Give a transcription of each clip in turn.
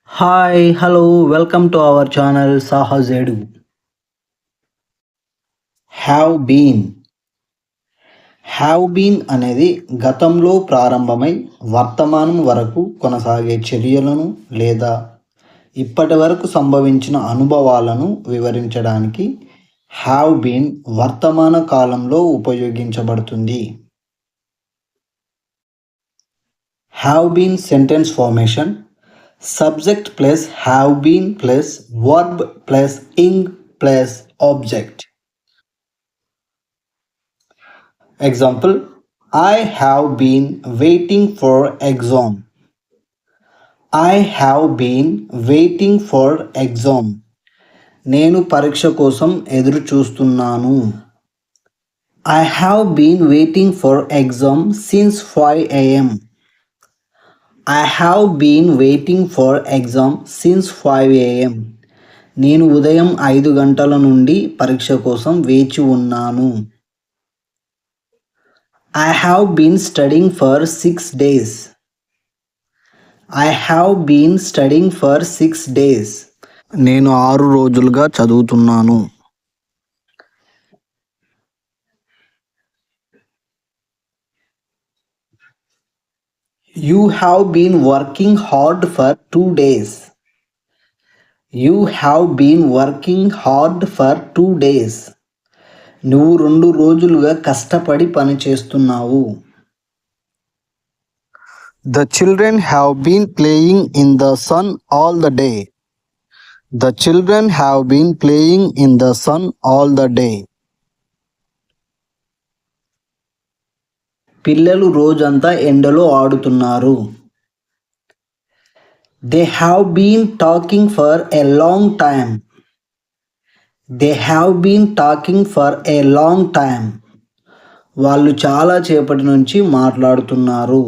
Hi, hello, welcome to our channel Sahazedu. Have been. Have been అనేది గతంలో ప్రారంభమై వర్తమానం వరకు కొనసాగే చర్యలను లేదా ఇప్పటి వరకు సంభవించిన అనుభవాలను వివరించడానికి హ్యావ్ బీన్ వర్తమాన కాలంలో ఉపయోగించబడుతుంది. Have been sentence formation subject plus have been plus verb plus ing plus object. Example, I have been waiting for exam. I have been waiting for exam. నేను పరీక్ష కోసం ఎదురు చూస్తున్నాను. I have been waiting for exam since 5 a.m. I have been waiting for exam since 5 a.m. నేను ఉదయం 5 గంటల నుండి పరీక్ష కోసం వేచి ఉన్నాను. I have been studying for 6 days. I have been studying for 6 days. నేను 6 రోజులుగా చదువుతున్నాను. You have been working hard for 2 days. You have been working hard for 2 days. నువ్వు 2 రోజులుగా కష్టపడి పని చేస్తున్నావు. The children have been playing in the sun all the day. The children have been playing in the sun all the day. పిల్లలు రోజంతా ఎండలో ఆడుతున్నారు. They have been talking for a long time. They have been talking for a long time. వాళ్ళు చాలా సేపటి నుంచి మాట్లాడుతున్నారు.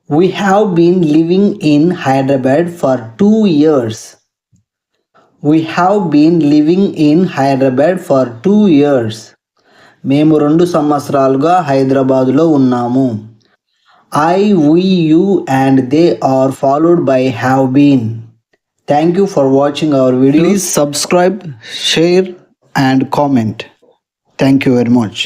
We have been living in Hyderabad for 2 years. We have been living in Hyderabad for 2 years. మేము 2 సంవత్సరాలుగా హైదరాబాదులో ఉన్నాము. I, we, you and they are followed by have been. Thank you for watching our video. Please subscribe, share and comment. Thank you very much.